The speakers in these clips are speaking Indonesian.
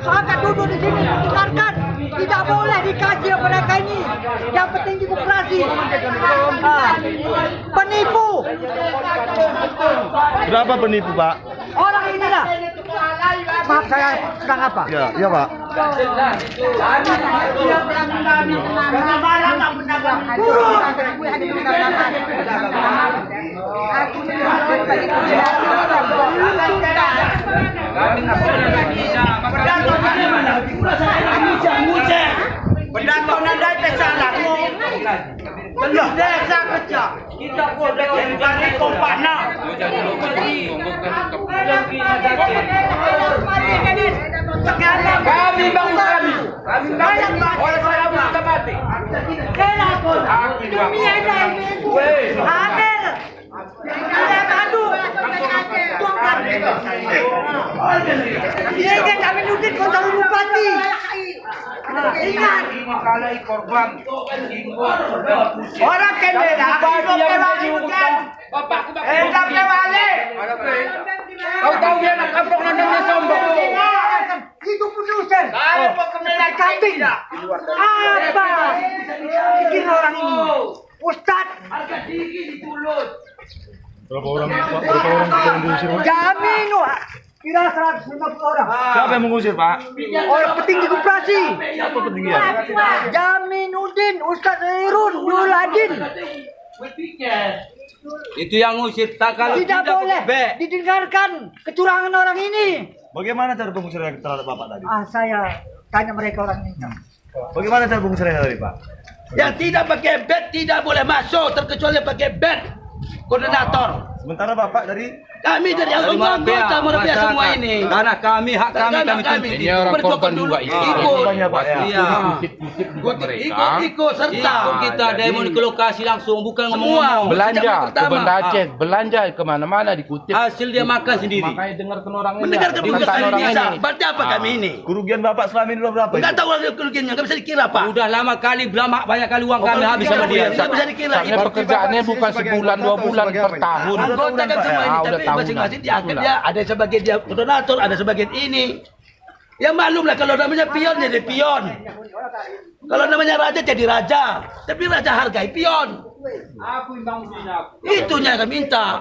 Soalnya duduk di sini dengarkan, tidak boleh dikasih mereka ini. Yang penting demokrasi. Penipu. Berapa penipu, Pak? Orang ini lah. Maaf saya sedang apa? Ya, iya, Pak. Pendato nanda pesalah. Desa kerja. Kita boleh dari kompana. Kami bangun kami. Kami bangun oleh saya kita mati. Kenapa? Demi ada Amel. Ada madu. Tuangkan. Ini kan kami nudin kota Bupati. Ingat. Kalau korban. Orang kendela. Bapak balik. Kau tahu dia nak kampung namanya sombong. Itu produser. Kambing. Apa? Bikin orang ini. Ustad. Harga tinggi ditulut. Berapa orang kita yang diusir, Pak? Kami kira 150 orang. Siapa yang mengusir, Pak? Orang petinggi koperasi. Siapa petingginya? Jaminuddin, Ustaz Irun, Yuladin. Itu yang ngusir tak kalau Tidak boleh didengarkan kecurangan orang ini. Bagaimana cara pengusiran terhadap Bapak tadi? Saya tanya mereka orang ini. Bagaimana cara pengusiran tadi, Pak? yang tidak pakai bed tidak boleh masuk terkecuali pakai bed koordinator. Sementara Bapak dari Kami dari anggota mereka semua ini. Karena kami hak kami tuntut. Ini orang korban juga ikut. banyak, Pak, ya. Iya. Ikut serta. Kita demo ke lokasi langsung bukan ngomong belanja ke Banda Aceh, belanja kemana-mana dikutip. hasil dia makan sendiri. Makanya dengarkan orang ini. Mendengarkan dengarkan orang orang ini. ini. Berarti apa kami ini? Kerugian Bapak selama ini berapa? Enggak tahu kerugiannya, enggak bisa dikira, Pak. Udah lama kali banyak kali uang kami habis sama dia. Enggak bisa dikira. Soalnya pekerjaannya bukan sebulan 2 bulan per tahun. Anggota kan semua ini, udah tapi tahunan. masing-masing diangkat dia, ada sebagian dia koordinator, ada sebagian ini. Ya maklum lah kalau namanya pion jadi pion. Kalau namanya raja jadi raja. Tapi raja hargai pion. Itunya yang kami minta.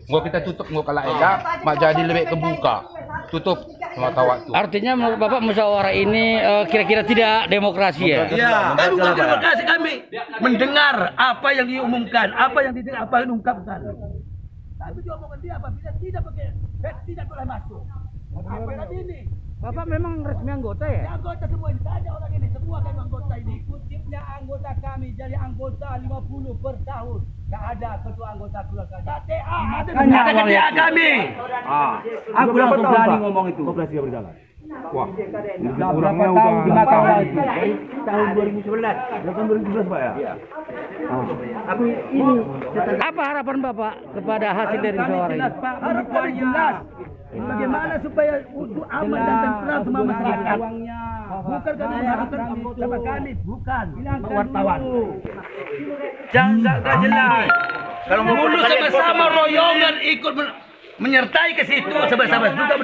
Gua kita tutup gua kalah eda, mak jadi lebih kebuka. Tutup mata waktu. Artinya menurut Bapak musyawarah ini kira-kira tidak demokrasi ya? Ya, kami bukan demokrasi, kami mendengar apa yang diumumkan, apa yang didengar, apa yang diungkapkan. Tapi diomongkan dia apabila tidak pakai tidak boleh masuk. Apa tadi ini? Bapak memang resmi anggota ya? Ya, anggota semua ini, ada orang ini, semua kami anggota ini. Kutipnya anggota kami jadi anggota 50 per tahun. Enggak ada ketua anggota keluarga. KTA ada KTA kami. Aku langsung berani ngomong itu. Koperasi nggak berjalan. Wah, berapa tahun di Makau itu? Tahun 2011. Tahun 2011, Pak, ya? Iya. Aku ini Apa harapan Bapak kepada hasil dari musyawarah ini? Harapan jelas. Bagaimana supaya untuk aman dan tentram semua masyarakat. Bukan kami mengharapkan sama kami, bukan wartawan. Jangan jelas. Kalau mau sama-sama royongan ikut menyertai ke situ sama-sama juga